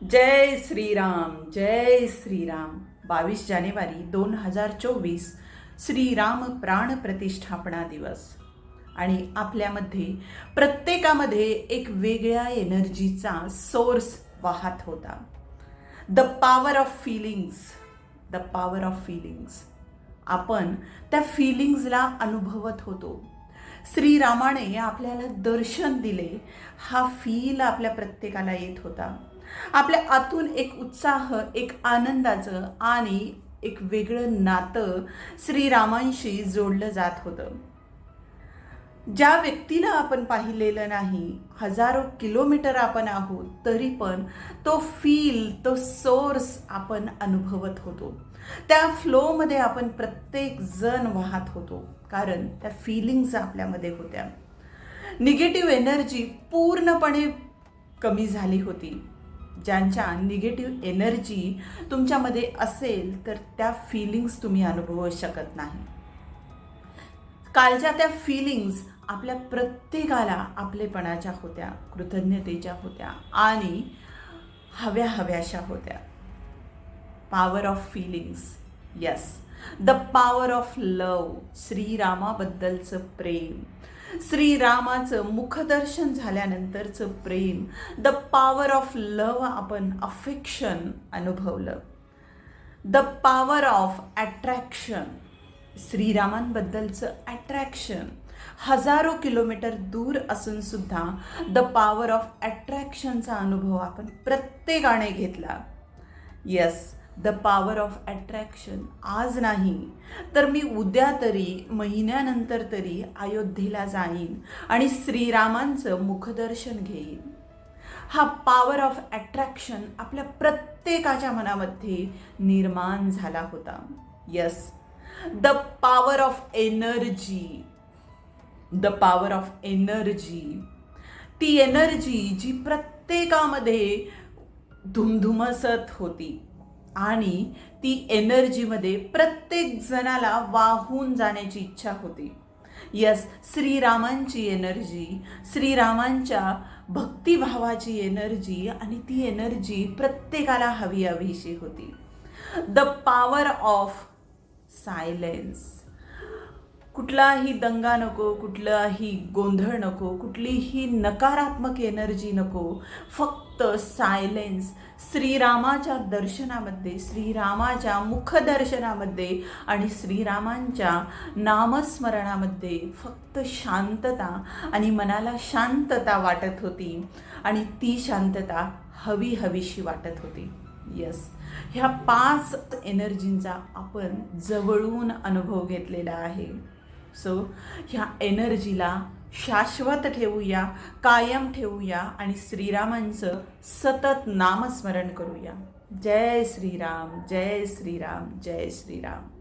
जय श्रीराम, जय श्रीराम. 22 जानेवारी 2024 श्रीराम प्राण प्रतिष्ठापना दिवस. आणि आपल्यामध्ये प्रत्येकामध्ये एक वेगळ्या एनर्जीचा सोर्स वाहत होता. The power of feelings, the power of feelings. आपण त्या फिलिंग्सला अनुभवत होतो. श्रीरामाने आपल्याला दर्शन दिले, हा फील आपल्या प्रत्येकाला येत होता. आपल्या आतून एक उत्साह, एक आनंदाचं आणि एक वेगळं नातं श्रीरामांशी जोडलं जात होतं. ज्या व्यक्तीला आपण पाहिलेलं नाही, हजारो किलोमीटर आपण आहोत, तरी पण तो फील, तो सोर्स आपण अनुभवत होतो. त्या फ्लोमध्ये आपण प्रत्येक जण वाहत होतो, कारण त्या फिलिंग्स आपल्यामध्ये होत्या. निगेटिव्ह एनर्जी पूर्णपणे कमी झाली होती. ज्यांच्या निगेटिव्ह एनर्जी तुमच्यामध्ये असेल तर त्या फिलिंग्स तुम्ही अनुभवू शकत नाही. कालच्या त्या फिलिंग्स आपल्या प्रत्येकाला आपलेपणाच्या होत्या, कृतज्ञतेच्या होत्या आणि हव्याशा होत्या. Power of feelings. Yes, the power of love. श्रीरामाबद्दलचं प्रेम, श्रीरामाचं मुखदर्शन झाल्यानंतरचं प्रेम, द पॉवर ऑफ लव आपण अफेक्शन अनुभवलं. द पॉवर ऑफ अट्रॅक्शन, श्रीरामांबद्दलचं अट्रॅक्शन. हजारो किलोमीटर दूर असून सुद्धा द पॉवर ऑफ अट्रॅक्शनचा अनुभव आपण प्रत्येकाने घेतला. Yes, the power of attraction. आज नाही तर मी उद्या तरी, महिन्यानंतर तरी अयोध्येला जाईन आणि श्रीरामांचं मुखदर्शन घेईन. हा पॉवर ऑफ अट्रॅक्शन आपल्या प्रत्येकाच्या मनामध्ये निर्माण झाला होता. Yes, the power of energy, the power of energy. ती एनर्जी जी प्रत्येकामध्ये धुमधुमसत होती आणि ती एनर्जीमध्ये प्रत्येक जणाला वाहून जाण्याची इच्छा होती. यस, श्रीरामांची एनर्जी, श्रीरामांच्या भक्तिभावाची एनर्जी, आणि ती एनर्जी प्रत्येकाला हवीशी होती. The power of silence. कुठलाही दंगा नको, कुठलाही गोंधळ नको, कुठलीही नकारात्मक एनर्जी नको, फक्त सायलेन्स. श्रीरामाच्या दर्शनामध्ये, श्रीरामाच्या मुखदर्शनामध्ये आणि श्रीरामांच्या नामस्मरणामध्ये फक्त शांतता आणि मनाला शांतता वाटत होती आणि ती शांतता हवीशी वाटत होती. यस, ह्या 5 एनर्जींचा आपण जवळून अनुभव घेतलेला आहे. सो ह्या एनर्जीला शाश्वत ठेवूया, कायम ठेवूया आणि श्रीरामांचं सतत नामस्मरण करूया. जय श्रीराम, जय श्रीराम, जय श्रीराम.